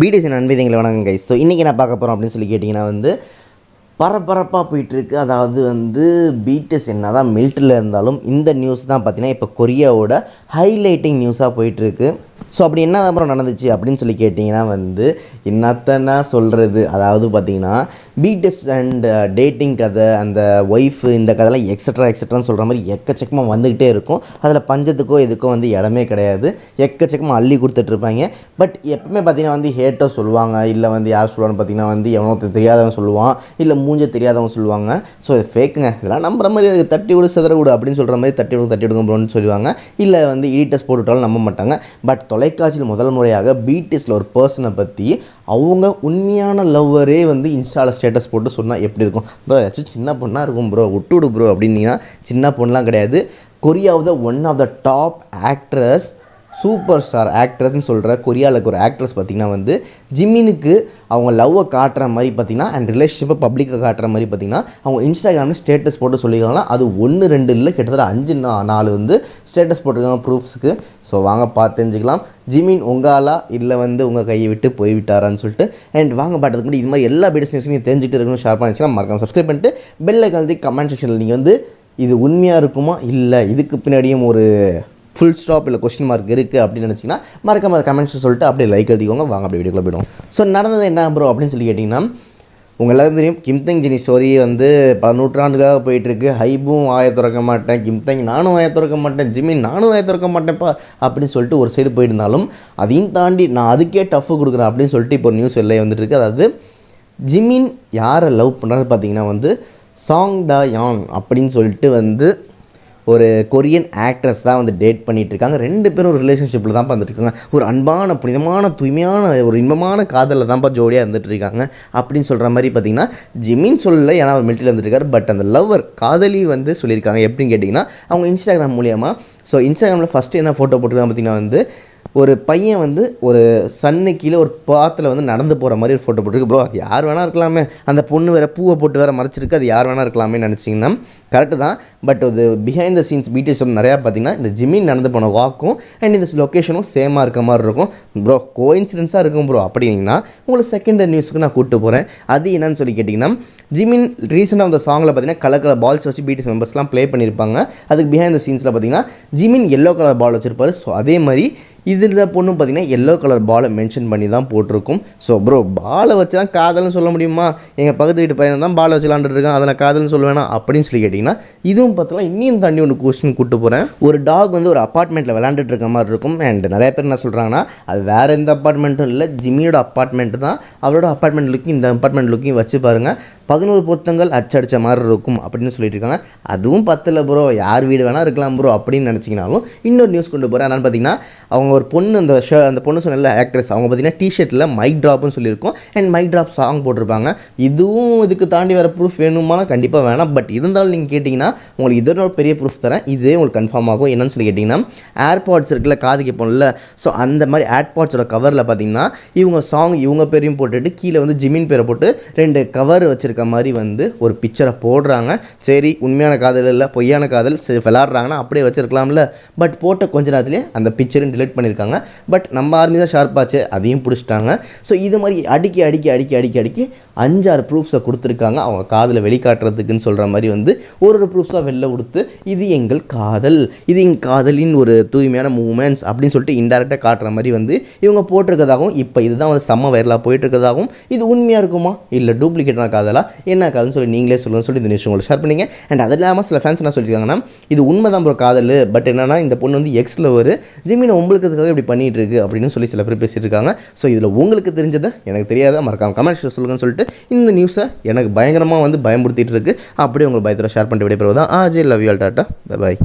BDS நண்பதிகளை வணக்கம் guys. So இன்றைக்கி நான் பார்க்க போகிறோம் அப்படின்னு சொல்லி கேட்டிங்கன்னா பரபரப்பாக போயிட்டுருக்கு. அதாவது பிடிஎஸ் என்ன தான் மில்ட்ரியில் இருந்தாலும் இந்த நியூஸ் தான் பார்த்திங்கன்னா இப்போ கொரியாவோட ஹைலைட்டிங் நியூஸாக போயிட்டுருக்கு. ஸோ அப்படி என்ன அப்புறம் நடந்துச்சு அப்படின்னு சொல்லி கேட்டிங்கன்னா என்னத்தனா சொல்கிறது, அதாவது பார்த்திங்கன்னா பிடிஎஸ் அண்ட் டேட்டிங் கதை, அந்த ஒய்ஃபு, இந்த கதைலாம் எக்ஸட்ரான்னு சொல்கிற மாதிரி எக்கச்சக்கமாக வந்துக்கிட்டே இருக்கும். அதில் பஞ்சத்துக்கோ எதுக்கோ இடமே கிடையாது. எக்கச்சக்கமாக அள்ளி கொடுத்துட்ருப்பாங்க. பட் எப்பவுமே பார்த்திங்கன்னா ஹேட்டோ சொல்லுவாங்க, இல்லை யார் சொல்லுவான்னு பார்த்திங்கன்னா எவனோ தெரியாதவன் சொல்லுவான், இல்லை மூஞ்ச தெரியாதவங்க சொல்லுவாங்க. ஸோ இது ஃபேக்குங்க, இதெல்லாம் நம்புற மாதிரி தட்டி விடு சிதற விடு அப்படின்னு சொல்கிற மாதிரி தட்டி விடுங்க ப்ரோன்னு சொல்லுவாங்க. இல்லை எடிட்டர்ஸ் போட்டுவிட்டாலும் நம்ப மாட்டாங்க. பட் தொலைக்காட்சியில் முதல் முறையாக பிடிஎஸில் ஒரு பர்சனை பற்றி அவங்க உண்மையான லவ்வரே இன்ஸ்டாவில் ஸ்டேட்டஸ் போட்டு சொன்னால் எப்படி இருக்கும் ப்ரோ? ஏதாச்சும் சின்ன பொண்ணாக இருக்கும் ப்ரோ, விட்டுவிடு ப்ரோ அப்படின்னா சின்ன பொண்ணெலாம் கிடையாது. கொரியாவில் one of the top actress, super star ஆக்ட்ரஸ்ன்னு சொல்கிற கொரியாவில் ஒரு ஆக்ட்ரஸ் பார்த்திங்கன்னா ஜிமினுக்கு அவங்க லவ்வை காட்டுற மாதிரி பார்த்திங்கன்னா அண்ட் ரிலேஷன்ஷிப்பை பப்ளிக்காக காட்டுற மாதிரி பார்த்திங்கன்னா அவங்க இன்ஸ்டாகிராமில் ஸ்டேட்டஸ் போட்டு சொல்லியிருக்காங்க. அது 1-2 இல்லை, கிட்டத்தட்ட 5-4 ஸ்டேட்டஸ் போட்டிருக்காங்க ப்ரூஃப்ஸுக்கு. ஸோ வாங்க பார்த்து தெரிஞ்சுக்கலாம் ஜிமின் உங்காலா இல்லை உங்கள் கையை விட்டு போய்விட்டாரான்னு சொல்லிட்டு. அண்ட் வாங்க பார்த்ததுக்கு முன்னாடி இது மாதிரி எல்லா பிடிஎஸ் நியூஸும் நீங்கள் தெரிஞ்சுட்டு இருக்கணும், ஷேர் பண்ணிச்சுன்னா மறக்காம சப்ஸ்கிரைப் பண்ணிட்டு பெல் ஐகான் கமெண்ட் செக்ஷனில் நீங்கள் இது உண்மையாக இருக்குமா, இல்லை இதுக்கு பின்னாடியும் ஒரு ஃபுல் ஸ்டாப் இல்லை கொஸ்டின் மார்க் இருக்குது அப்படின்னு நினச்சிங்கன்னா மறக்காம அதை கமெண்ட்ஸ் சொல்லிட்டு அப்படியே லைக் எழுதிக்கோங்க. வாங்க அப்படி வீடியோக்குள்ள போய்டும். ஸோ நடந்தது என்ன ப்ரோ அப்படின்னு சொல்லி கேட்டிங்கன்னா, உங்கள் எல்லாரும் தெரியும் கிம்தங் ஜினி ஸ்டோரி பல நூற்றாண்டுக்காக போயிட்டுருக்கு. ஹைபும் வாயை திறக்க மாட்டேன், கிம்தங் நானும் வாயை திறக்க மாட்டேன், ஜிமின் நானும் வாயை திறக்க மாட்டேன்ப்பா அப்படின்னு சொல்லிட்டு ஒரு சைடு போயிருந்தாலும் அதையும் தாண்டி நான் அதுக்கே டஃப்பு கொடுக்குறேன் அப்படின்னு சொல்லிட்டு இப்போ ஒரு நியூஸ் வெளியே வந்துட்டுருக்கு. அதாவது ஜிமின் யாரை லவ் பண்ணுறாரு பார்த்தீங்கன்னா சாங் த யாங் அப்படின்னு சொல்லிட்டு ஒரு கொரியன் ஆக்ட்ரஸ் தான் டேட் பண்ணிகிட்ருக்காங்க. 2 பேரும் ஒரு ரிலேஷன்ஷிப்பில் தான் வந்துட்டுருக்காங்க. ஒரு அன்பான புனிதமான தூய்மையான ஒரு இன்பமான காதலில் தான்ப்பா ஜோடியாக இருந்துகிட்ருக்காங்க அப்படின்னு சொல்கிற மாதிரி பார்த்திங்கன்னா ஜிமின் சொல்லலை, ஏன்னா அவர் மில்ட்ரியில் இருந்துருக்காரு. பட் அந்த லவ்வர் காதலி சொல்லியிருக்காங்க. எப்படின்னு கேட்டிங்கன்னா அவங்க இன்ஸ்டாகிராம் மூலியமாக. ஸோ இன்ஸ்டாகிராமில் ஃபஸ்ட்டு என்ன ஃபோட்டோ போட்டிருக்காங்க பார்த்திங்கன்னா ஒரு பையன் ஒரு சன்னு கீழே ஒரு பாத்தில் நடந்து போகிற மாதிரி ஒரு ஃபோட்டோ போட்டிருக்கு. ப்ரோ அது யார் வேணா இருக்கலாமே, அந்த பொண்ணு வேறு பூவை போட்டு வேறு மறைச்சிருக்கு, அது யார் வேணா இருக்கலாமே நினச்சிங்கன்னா கரெக்டு தான். பட் அது பிஹைண்ட் த சீன்ஸ் பிடிஎஸ் நிறையா பார்த்திங்கன்னா இந்த ஜிமின் நடந்து போன வாக்கும் அண்ட் இந்த லொக்கேஷனும் சேமாக இருக்க மாதிரி இருக்கும். ப்ரோ கோஇன்சிடென்ஸாக இருக்கும் ப்ரோ அப்படின்னா உங்களுக்கு செகண்ட் நியூஸுக்கு நான் கூப்பிட்டு போகிறேன். அது என்னன்னு சொல்லி கேட்டிங்கன்னா ஜிமின் ரீசெண்டாக அந்த சாங்கில் பார்த்திங்கன்னா கலர் பால்ஸ் வச்சு பிடிஎஸ் மெம்பர்ஸ்லாம் ப்ளே பண்ணியிருப்பாங்க. அதுக்கு பிஹைண்ட் த சீன்ஸில் பார்த்திங்கன்னா ஜிமின் எல்லோ கலர் பால் வச்சுருப்பார். ஸோ அதே மாதிரி இதில் பொண்ணும் பார்த்திங்கன்னா எல்லோ கலர் பாலை மென்ஷன் பண்ணி தான் போட்டிருக்கும். ஸோ ப்ரோ பாலை வச்சு தான் காதல்னு சொல்ல முடியுமா? எங்கள் பக்கத்து வீட்டு பையன் தான் பாலை வச்சு விளாண்டுருக்கான், அதை நான் காதல்னு சொல்லுவேனா அப்படின்னு சொல்லி கேட்டிங்கன்னா இதுவும் பார்த்தலாம் இன்னும் தாண்டி ஒன்று கொஸ்டின் கூப்பிட்டு போகிறேன். ஒரு டாக் ஒரு அப்பார்ட்மெண்ட்டில் விளாண்டுட்டு இருக்க மாதிரி இருக்கும். அண்ட் நிறைய பேர் என்ன சொல்கிறாங்கன்னா அது வேறு எந்த அப்பார்ட்மெண்ட்டும் இல்லை, ஜிம்மியோட அப்பார்ட்மெண்ட்டு தான். அவரோட அப்பார்ட்மெண்ட் லுக்கும் இந்த அப்பார்ட்மெண்ட் லுக்கையும் வச்சு பாருங்கள், 11 பொருத்தங்கள் அச்சடித்த மாதிரி இருக்கும் அப்படின்னு சொல்லிட்டு இருக்காங்க. அதுவும் 10 ப்ரோ, யார் வீடு வேணால் இருக்கலாம் ப்ரோ அப்படின்னு நினச்சிங்கனாலும் இன்னொரு நியூஸ் கொண்டு போகிறேன். என்னென்னு பார்த்தீங்கன்னா அவங்க ஒரு பொண்ணு அந்த பொண்ணு சொன்ன ஆக்ட்ரஸ் அவங்க பார்த்தீங்கன்னா டிஷர்ட்டில் மைக் ட்ராப்னு சொல்லியிருக்கோம் அண்ட் மைக் ட்ராப் சாங் போட்டிருப்பாங்க. இதுவும் இதுக்கு தாண்டி வேறு ப்ரூஃப் வேணுமானா கண்டிப்பாக வேணாம். பட் இருந்தாலும் நீங்கள் கேட்டிங்கன்னா உங்களுக்கு இதோட பெரிய ப்ரூஃப் தரேன், இதே உங்களுக்கு கன்ஃபார்ம் ஆகும். என்னன்னு சொல்லி கேட்டிங்கன்னா ஏர்பாட்ஸ் இருக்குல்ல, காது கேட்போம்ல, ஸோ அந்த மாதிரி ஏர்பாட்ஸோட கவரில் பார்த்தீங்கன்னா இவங்க சாங் இவங்க பேரையும் போட்டுட்டு கீழே ஜிமின் பேரை போட்டு 2 கவர் வச்சுருக்க மாதிரி ஒரு பிக்சரை போடுறாங்க. சரி உண்மையான காதல் இல்லை பொய்யான காதல் சரி விளாட்றாங்கன்னா அப்படியே வச்சுருக்கலாம்ல. பட் போட்ட கொஞ்ச நேரத்துலேயே அந்த பிக்சரையும் டிலீட் பண்ணியிருக்காங்க. பட் நம்ம ஆர்மி தான் ஷார்ப்பாச்சு, அதையும் பிடிச்சிட்டாங்க. ஸோ இது மாதிரி அடிக்கி 5-6 ப்ரூஃப்ஸை கொடுத்துருக்காங்க அவங்க காதலை வெளிக்காட்டுறதுக்குன்னு சொல்கிற மாதிரி ஒரு ப்ரூஃப்ஸாக வெளில கொடுத்து இது எங்கள் காதல், இது எங்கள் காதலின் ஒரு தூய்மையான மூமெண்ட்ஸ் அப்படின்னு சொல்லிட்டு இன்டெரக்டாக காட்டுற மாதிரி இவங்க போட்டிருக்கதாகவும் இப்போ இதுதான் செம்ம வைரலாக போயிட்டு இருக்கிறதாகவும். இது உண்மையாக இருக்குமா இல்லை டூப்ளிகேட்டான காதலா என்ன காதல்னு சொல்லி நீங்களே சொல்லுங்கள் சொல்லி இந்த நியூஸ் உங்களுக்கு ஷேர் பண்ணிங்க. அண்ட் அது இல்லாமல் சில ஃபேன்ஸ் என்ன சொல்லியிருக்காங்கன்னா இது உண்மை தான் ப்ரோ காதல், பட் என்னன்னா இந்த பொண்ணு எக்ஸில் ஒரு ஜிமினை உங்களுக்கு இப்படி பண்ணிகிட்டு இருக்கு அப்படின்னு சொல்லி சில பேர் பேசிட்டு இருக்காங்க. ஸோ இதில் உங்களுக்கு தெரிஞ்சதை எனக்கு தெரியாத மறக்காம கமெண்ட்ஸ் சொல்லுங்கன்னு சொல்லிட்டு இந்த நியூஸை எனக்கு பயங்கரமாக பயமுறுத்திட்டு இருக்கு. அப்படியே உங்களுக்கு பயத்தில் ஷேர் பண்ணிட்டு விடைபெறுவதான். ஆஜே love you all, tata bye bye.